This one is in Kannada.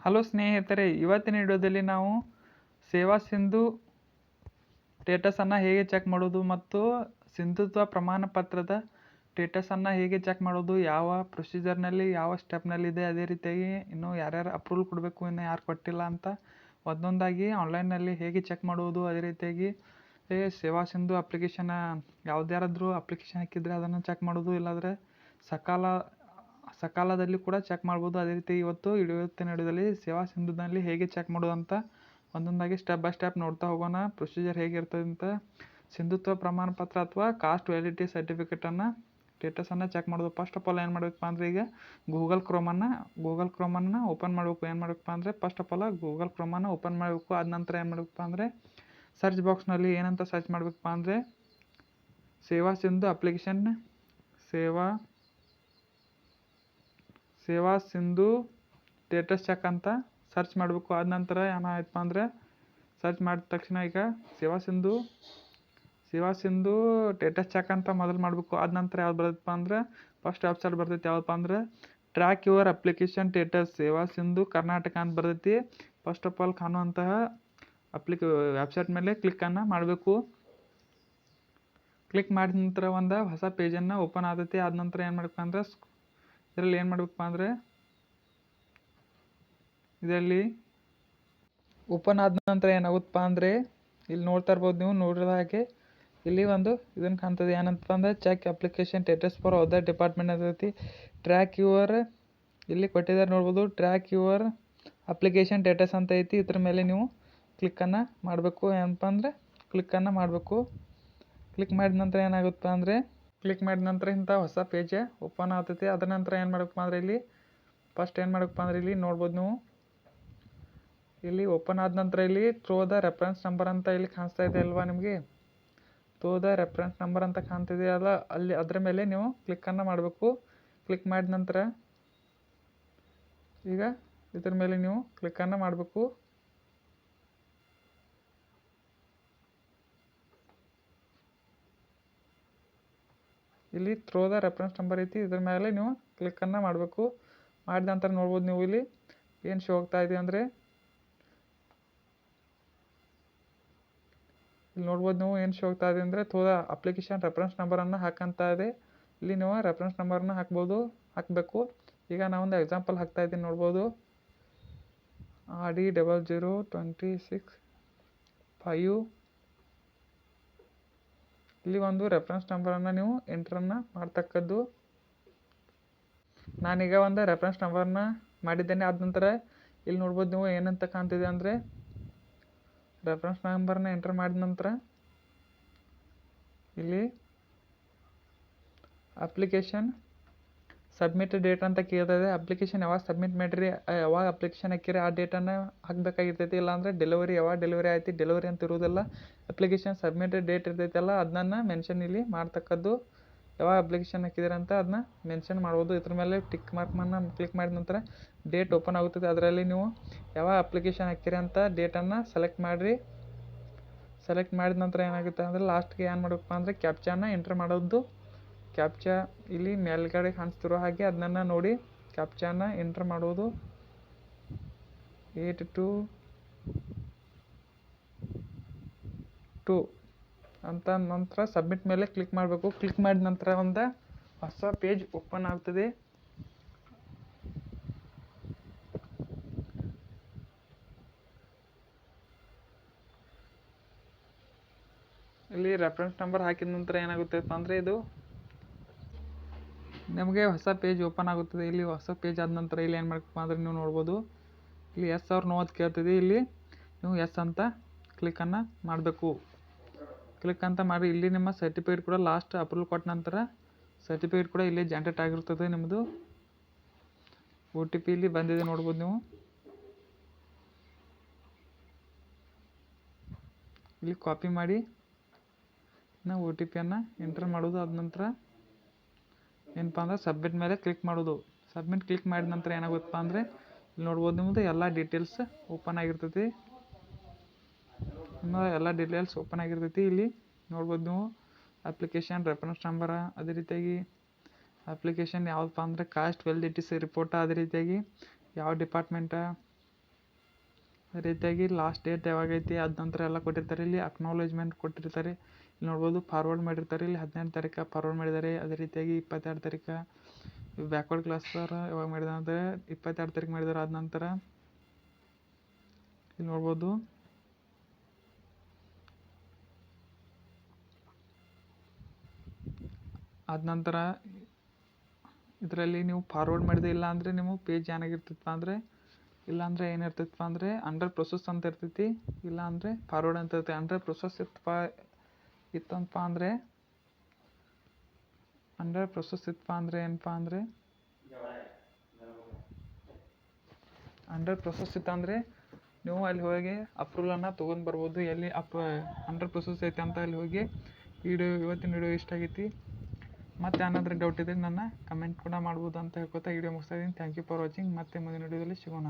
ಹಲೋ ಸ್ನೇಹಿತರೆ, ಇವತ್ತಿನ ವಿಡಿಯೋದಲ್ಲಿ ನಾವು ಸೇವಾ ಸಿಂಧು ಸ್ಟೇಟಸನ್ನು ಹೇಗೆ ಚೆಕ್ ಮಾಡೋದು ಮತ್ತು ಸಿಂಧುತ್ವ ಪ್ರಮಾಣ ಪತ್ರದ ಸ್ಟೇಟಸನ್ನು ಹೇಗೆ ಚೆಕ್ ಮಾಡೋದು, ಯಾವ ಪ್ರೊಸೀಜರ್ನಲ್ಲಿ ಯಾವ ಸ್ಟೆಪ್ನಲ್ಲಿದೆ, ಅದೇ ರೀತಿಯಾಗಿ ಇನ್ನೂ ಯಾರ್ಯಾರು ಅಪ್ರೂವಲ್ ಕೊಡಬೇಕು, ಇನ್ನು ಯಾರು ಕೊಟ್ಟಿಲ್ಲ ಅಂತ ಒಂದೊಂದಾಗಿ ಆನ್ಲೈನ್ನಲ್ಲಿ ಹೇಗೆ ಚೆಕ್ ಮಾಡುವುದು, ಅದೇ ರೀತಿಯಾಗಿ ಸೇವಾ ಸಿಂಧು ಅಪ್ಲಿಕೇಶನ್ ಯಾವ್ದಾರಾದ್ರೂ ಅಪ್ಲಿಕೇಶನ್ ಹಾಕಿದರೆ ಅದನ್ನು ಚೆಕ್ ಮಾಡೋದು, ಇಲ್ಲಾಂದರೆ ಸಕಾಲದಲ್ಲಿ ಕೂಡ ಚೆಕ್ ಮಾಡ್ಬೋದು. ಅದೇ ರೀತಿ ಇವತ್ತಿನ ವಿಡಿಯೋದಲ್ಲಿ ಸೇವಾ ಸಿಂಧುನಲ್ಲಿ ಹೇಗೆ ಚೆಕ್ ಮಾಡೋದು ಅಂತ ಒಂದೊಂದಾಗಿ ಸ್ಟೆಪ್ ಬೈ ಸ್ಟೆಪ್ ನೋಡ್ತಾ ಹೋಗೋಣ. ಪ್ರೊಸೀಜರ್ ಹೇಗಿರ್ತದೆ ಅಂತ ಸಿಂಧುತ್ವ ಪ್ರಮಾಣ ಪತ್ರ ಅಥವಾ ಕಾಸ್ಟ್ ವ್ಯಾಲಿಡಿಟಿ ಸರ್ಟಿಫಿಕೇಟನ್ನು ಸ್ಟೇಟಸನ್ನು ಚೆಕ್ ಮಾಡೋದು. ಫಸ್ಟ್ ಆಫ್ ಆಲ್ ಏನು ಮಾಡಬೇಕಪ್ಪ ಅಂದರೆ, ಈಗ ಗೂಗಲ್ ಕ್ರೋಮನ್ನು ಓಪನ್ ಮಾಡಬೇಕು. ಏನು ಮಾಡಬೇಕಪ್ಪ ಅಂದರೆ, ಫಸ್ಟ್ ಆಫ್ ಆಲ್ ಗೂಗಲ್ ಕ್ರೋಮನ್ನು ಓಪನ್ ಮಾಡಬೇಕು. ಆದ ನಂತರ ಏನು ಮಾಡಬೇಕಪ್ಪ ಅಂದರೆ, ಸರ್ಚ್ ಬಾಕ್ಸ್ನಲ್ಲಿ ಏನಂತ ಸರ್ಚ್ ಮಾಡಬೇಕಪ್ಪ ಅಂದರೆ, ಸೇವಾ ಸಿಂಧು ಅಪ್ಲಿಕೇಶನ್ ಸೇವಾ ಸಿಂಧು ಸ್ಟೇಟಸ್ ಚೆಕ್ ಅಂತ ಸರ್ಚ್ ಮಾಡಬೇಕು. ಆದ ನಂತರ ಏನಾಯ್ತಪ್ಪ ಅಂದರೆ, ಸರ್ಚ್ ಮಾಡಿದ ತಕ್ಷಣ ಈಗ ಸೇವಾ ಸಿಂಧು ಸ್ಟೇಟಸ್ ಚೆಕ್ ಅಂತ ಮೊದಲು ಮಾಡಬೇಕು. ಆದ ನಂತರ ಯಾವ್ದು ಬರುತ್ತಪ್ಪ ಅಂದರೆ, ಫಸ್ಟ್ ವೆಬ್ಸೈಟ್ ಬರ್ತೈತಿ. ಯಾವುದಪ್ಪ ಅಂದರೆ, ಟ್ರ್ಯಾಕ್ ಯುವರ್ ಅಪ್ಲಿಕೇಶನ್ ಸ್ಟೇಟಸ್ ಸೇವಾ ಸಿಂಧು ಕರ್ನಾಟಕ ಅಂತ ಬರ್ತೈತಿ. ಫಸ್ಟ್ ಆಫ್ ಆಲ್ ಕಾಣುವಂತಹ ವೆಬ್ಸೈಟ್ ಮೇಲೆ ಕ್ಲಿಕ್ಕನ್ನು ಮಾಡಬೇಕು. ಕ್ಲಿಕ್ ಮಾಡಿದ ನಂತರ ಒಂದು ಹೊಸ ಪೇಜನ್ನು ಓಪನ್ ಆಗ್ತೈತಿ. ಆದ ನಂತರ ಏನು ಮಾಡಬೇಕಪ್ಪ ಅಂದರೆ, ಇದರಲ್ಲಿ ಏನು ಮಾಡಬೇಕಪ್ಪ ಅಂದರೆ, ಇದರಲ್ಲಿ ಓಪನ್ ಆದ ನಂತರ ಏನಾಗುತ್ತಪ್ಪ ಅಂದರೆ, ಇಲ್ಲಿ ನೋಡ್ತಾ ಇರ್ಬೋದು, ನೀವು ನೋಡಿದ ಹಾಗೆ ಇಲ್ಲಿ ಒಂದು ಇದನ್ನು ಕಾಣ್ತದೆ. ಏನಂತಪ್ಪ ಅಂದರೆ, check application status for other department ಅಂತೈತಿ. ಟ್ರ್ಯಾಕ್ ಯುವರ್ ಇಲ್ಲಿ ಕೊಟ್ಟಿದ್ದಾರೆ ನೋಡ್ಬೋದು, ಟ್ರ್ಯಾಕ್ ಯುವರ್ ಅಪ್ಲಿಕೇಶನ್ ಸ್ಟೇಟಸ್ ಅಂತ ಐತಿ. ಇದ್ರ ಮೇಲೆ ನೀವು ಕ್ಲಿಕ್ಕನ್ನು ಮಾಡಬೇಕು. ಏನಪ್ಪ ಅಂದರೆ, ಕ್ಲಿಕ್ಕನ್ನು ಮಾಡಬೇಕು. ಕ್ಲಿಕ್ ಮಾಡಿದ ನಂತರ ಏನಾಗುತ್ತಪ್ಪ ಅಂದರೆ, ಕ್ಲಿಕ್ ಮಾಡಿದ ನಂತರ ಇಂಥ ಹೊಸ ಪೇಜ್ ಓಪನ್ ಆಗ್ತೈತಿ. ಅದರ ನಂತರ ಏನು ಮಾಡಬೇಕಪ್ಪ ಅಂದರೆ, ಇಲ್ಲಿ ಫಸ್ಟ್ ಏನು ಮಾಡಬೇಕಪ್ಪ ಅಂದರೆ, ಇಲ್ಲಿ ನೋಡ್ಬೋದು ನೀವು, ಇಲ್ಲಿ ಓಪನ್ ಆದ ನಂತರ ಇಲ್ಲಿ ಥ್ರೋ ದ ರೆಫರೆನ್ಸ್ ನಂಬರ್ ಅಂತ ಇಲ್ಲಿ ಕಾಣಿಸ್ತಾ ಇದೆ ಅಲ್ವಾ ನಿಮಗೆ, ಥ್ರೋ ದ ರೆಫರೆನ್ಸ್ ನಂಬರ್ ಅಂತ ಕಾಣ್ತಿದೆಯಲ್ಲ, ಅಲ್ಲಿ ಅದರ ಮೇಲೆ ನೀವು ಕ್ಲಿಕ್ಕನ್ನು ಮಾಡಬೇಕು. ಕ್ಲಿಕ್ ಮಾಡಿದ ನಂತರ ಈಗ ಇದ್ರ ಮೇಲೆ ನೀವು ಕ್ಲಿಕ್ಕನ್ನು ಮಾಡಬೇಕು. ಇಲ್ಲಿ ಥ್ರೋ ದ ರೆಫರೆನ್ಸ್ ನಂಬರ್ ಐತಿ, ಇದ್ರ ಮೇಲೆ ನೀವು ಕ್ಲಿಕ್ಕನ್ನು ಮಾಡಬೇಕು. ಮಾಡಿದ ನಂತರ ನೋಡ್ಬೋದು ನೀವು ಇಲ್ಲಿ ಏನು ಶೋ ಆಗ್ತಾ ಇದೆ ಅಂದರೆ, ಇಲ್ಲಿ ನೋಡ್ಬೋದು ನೀವು ಏನು ಶೋ ಆಗ್ತಾ ಇದೆ ಅಂದರೆ, ಥ್ರೋ ದ ಅಪ್ಲಿಕೇಶನ್ ರೆಫರೆನ್ಸ್ ನಂಬರನ್ನು ಹಾಕಂತ ಇದೆ. ಇಲ್ಲಿ ನೀವು ರೆಫರೆನ್ಸ್ ನಂಬರ್ನ ಹಾಕಬೇಕು. ಈಗ ನಾವೊಂದು ಎಕ್ಸಾಂಪಲ್ ಹಾಕ್ತಾ ಇದ್ದೀನಿ ನೋಡ್ಬೋದು, RD0026 ಇಲ್ಲಿ ಒಂದು ರೆಫರೆನ್ಸ್ ನಂಬರನ್ನು ನೀವು ಎಂಟ್ರನ್ನು ಮಾಡ್ತಕ್ಕದ್ದು. ನಾನೀಗ ಒಂದು ರೆಫರೆನ್ಸ್ ನಂಬರ್ನ ಮಾಡಿದ್ದೇನೆ. ಆದ ನಂತರ ಇಲ್ಲಿ ನೋಡ್ಬೋದು ನೀವು ಏನಂತ ಕಾಣ್ತಿದೆ ಅಂದರೆ, ರೆಫರೆನ್ಸ್ ನಂಬರ್ನ ಎಂಟರ್ ಮಾಡಿದ ನಂತರ ಇಲ್ಲಿ ಅಪ್ಲಿಕೇಶನ್ ಸಬ್ಮಿಟ್ ಡೇಟ್ ಅಂತ ಕೇಳ್ತದೆ. ಅಪ್ಲಿಕೇಶನ್ ಯಾವಾಗ ಸಬ್ಮಿಟ್ ಮಾಡಿರಿ, ಯಾವಾಗ ಅಪ್ಲಿಕೇಶನ್ ಹಾಕಿರಿ ಆ ಡೇಟನ್ನು ಹಾಕಬೇಕಾಗಿರ್ತೈತಿ. ಇಲ್ಲಾಂದರೆ ಯಾವಾಗ ಡೆಲಿವರಿ ಆಯ್ತು, ಡೆಲಿವರಿ ಅಂತ ಇರೋದಿಲ್ಲ, ಅಪ್ಲಿಕೇಶನ್ ಸಬ್ಮಿಟೆಡ್ ಡೇಟ್ ಇರ್ತೈತಲ್ಲ ಅದನ್ನ ಮೆನ್ಷನ್ ಇಲ್ಲಿ ಮಾಡ್ತಕ್ಕದ್ದು. ಯಾವಾಗ ಅಪ್ಲಿಕೇಶನ್ ಹಾಕಿದ್ದೀರ ಅಂತ ಅದನ್ನ ಮೆನ್ಷನ್ ಮಾಡ್ಬೋದು. ಇದ್ರ ಮೇಲೆ ಟಿಕ್ ಮಾರ್ಕ್ನ ಕ್ಲಿಕ್ ಮಾಡಿದ ನಂತರ ಡೇಟ್ ಓಪನ್ ಆಗುತ್ತದೆ. ಅದರಲ್ಲಿ ನೀವು ಯಾವಾಗ ಅಪ್ಲಿಕೇಶನ್ ಹಾಕಿರಿ ಅಂತ ಡೇಟನ್ನು ಸೆಲೆಕ್ಟ್ ಮಾಡಿರಿ. ಸೆಲೆಕ್ಟ್ ಮಾಡಿದ ನಂತರ ಏನಾಗುತ್ತೆ ಅಂದರೆ, ಲಾಸ್ಟ್ಗೆ ಏನು ಮಾಡಬೇಕಪ್ಪ ಅಂದರೆ, ಕ್ಯಾಪ್ಚಾನ ಎಂಟ್ರ್ ಮಾಡೋದು. ಕ್ಯಾಪ್ಚಾ ಇಲ್ಲಿ ಮೇಲ್ಗಡೆ ಕಾಣಿಸ್ತಿರೋ ಹಾಗೆ ಅದನ್ನ ನೋಡಿ ಕ್ಯಾಪ್ಚಾನ ಎಂಟ್ರ್ ಮಾಡೋದು. 822 ಅಂತ ನಂತರ ಸಬ್ಮಿಟ್ ಮೇಲೆ ಕ್ಲಿಕ್ ಮಾಡಬೇಕು. ಕ್ಲಿಕ್ ಮಾಡಿದ ನಂತರ ಒಂದು ಹೊಸ ಪೇಜ್ ಓಪನ್ ಆಗ್ತದೆ. ಇಲ್ಲಿ ರೆಫರೆನ್ಸ್ ನಂಬರ್ ಹಾಕಿದ ನಂತರ ಏನಾಗುತ್ತಪ್ಪ ಅಂದರೆ, ಇದು ನಮಗೆ ಹೊಸ ಪೇಜ್ ಓಪನ್ ಆಗುತ್ತದೆ. ಇಲ್ಲಿ ಹೊಸ ಪೇಜ್ ಆದ ನಂತರ ಇಲ್ಲಿ ಏನು ಮಾಡಬೇಕಪ್ಪ ಅಂದರೆ, ನೀವು ನೋಡ್ಬೋದು ಇಲ್ಲಿ ಎಸ್ ಅವ್ರು ನೋ ಅಂತ ಕೇಳ್ತಿದೆ. ಇಲ್ಲಿ ನೀವು ಎಸ್ ಅಂತ ಕ್ಲಿಕ್ಕನ್ನು ಮಾಡಬೇಕು. ಕ್ಲಿಕ್ ಅಂತ ಮಾಡಿ ಇಲ್ಲಿ ನಿಮ್ಮ ಸರ್ಟಿಫಿಕೇಟ್ ಕೂಡ ಲಾಸ್ಟ್ ಅಪ್ರೂವಲ್ ಕೊಟ್ಟ ನಂತರ ಸರ್ಟಿಫಿಕೇಟ್ ಕೂಡ ಇಲ್ಲಿ ಜನರೇಟ್ ಆಗಿರ್ತದೆ. ನಿಮ್ಮದು OTP ಇಲ್ಲಿ ಬಂದಿದೆ ನೋಡ್ಬೋದು ನೀವು. ಇಲ್ಲಿ ಕಾಪಿ ಮಾಡಿ ನಾವು OTPಯನ್ನು ಎಂಟರ್ ಮಾಡೋದು. ಆದ ನಂತರ ಏನಪ್ಪ ಅಂದರೆ, ಸಬ್ಮಿಟ್ ಮೇಲೆ ಕ್ಲಿಕ್ ಮಾಡೋದು. ಸಬ್ಮಿಟ್ ಕ್ಲಿಕ್ ಮಾಡಿದ ನಂತರ ಏನಾಗುತ್ತಪ್ಪ ಅಂದರೆ, ಇಲ್ಲಿ ನೋಡ್ಬೋದು ನಿಮ್ಮದು ಎಲ್ಲ ಡೀಟೇಲ್ಸ್ ಓಪನ್ ಆಗಿರ್ತೈತಿ. ನಿಮ್ಮ ಎಲ್ಲ ಡೀಟೇಲ್ಸ್ ಓಪನ್ ಆಗಿರ್ತೈತಿ. ಇಲ್ಲಿ ನೋಡ್ಬೋದು ನೀವು ಅಪ್ಲಿಕೇಶನ್ ರೆಫರೆನ್ಸ್ ನಂಬರ, ಅದೇ ರೀತಿಯಾಗಿ ಅಪ್ಲಿಕೇಶನ್ ಯಾವುದಪ್ಪ ಅಂದರೆ ಕಾಸ್ಟ್ ವ್ಯಾಲಿಡಿಟಿ ರಿಪೋರ್ಟ, ಅದೇ ರೀತಿಯಾಗಿ ಯಾವ ಡಿಪಾರ್ಟ್ಮೆಂಟ, ಅದೇ ರೀತಿಯಾಗಿ ಲಾಸ್ಟ್ ಡೇಟ್ ಯಾವಾಗೈತಿ ಅದ ನಂತರ ಎಲ್ಲ ಕೊಟ್ಟಿರ್ತಾರೆ. ಇಲ್ಲಿ ಅಕ್ನಾಲೇಜ್ಮೆಂಟ್ ಕೊಟ್ಟಿರ್ತಾರೆ. ಇಲ್ಲಿ ನೋಡ್ಬೋದು ಫಾರ್ವರ್ಡ್ ಮಾಡಿರ್ತಾರೆ. ಇಲ್ಲಿ 18 ತಾರೀಕು ಫಾರ್ವರ್ಡ್ ಮಾಡಿದ್ದಾರೆ. ಅದೇ ರೀತಿಯಾಗಿ 22 ತಾರೀಕು ಬ್ಯಾಕ್ವರ್ಡ್ ಕ್ಲಾಸ್ ಯಾವಾಗ ಮಾಡಿದ ಅಂದರೆ 22 ತಾರೀಕು ಮಾಡಿದ್ದಾರೆ. ಆದ ನಂತರ ಇಲ್ಲಿ ನೋಡ್ಬೋದು ಆದ ನಂತರ ಇದರಲ್ಲಿ ನೀವು ಫಾರ್ವರ್ಡ್ ಮಾಡಿದೆ ಇಲ್ಲ ಅಂದರೆ ನೀವು ಪೇಜ್ ಏನಾಗಿರ್ತೈತಪ್ಪ ಅಂದರೆ ಇಲ್ಲಾಂದರೆ ಏನಿರ್ತೈತಪ್ಪ ಅಂದರೆ ಅಂಡರ್ ಪ್ರೊಸೆಸ್ ಅಂತ ಇರ್ತೈತಿ. ಇಲ್ಲ ಅಂದರೆ ಫಾರ್ವರ್ಡ್ ಅಂತ ಇರ್ತೈತಿ. ಅಂಡರ್ ಪ್ರೊಸೆಸ್ ಇತ್ತಂತಪ್ಪ ಅಂದರೆ ಏನಪ್ಪ ಅಂದರೆ ಅಂಡರ್ ಪ್ರೊಸೆಸ್ ಇತ್ತಂದರೆ ನೀವು ಅಲ್ಲಿ ಹೋಗಿ ಅಪ್ರೂವಲನ್ನು ತೊಗೊಂಡು ಬರ್ಬೋದು. ಎಲ್ಲಿ ಅಂಡರ್ ಪ್ರೊಸೆಸ್ ಐತೆ ಅಂತ ಅಲ್ಲಿ ಹೋಗಿ ಇವತ್ತಿನ ವಿಡಿಯೋ ಇಷ್ಟ ಆಗೈತಿ. ಮತ್ತು ಏನಾದರೂ ಡೌಟ್ ಇದ್ದರೆ ನನ್ನ ಕಮೆಂಟ್ ಕೂಡ ಮಾಡ್ಬೋದು ಅಂತ ಹೇಳ್ಕೊತಾ ವಿಡಿಯೋ ಮುಗಿಸ್ತಾ ಇದ್ದೀನಿ. Thank you for watching. ಮತ್ತೆ ಮುಂದಿನ ವಿಡಿಯೋದಲ್ಲಿ ಸಿಗೋಣ.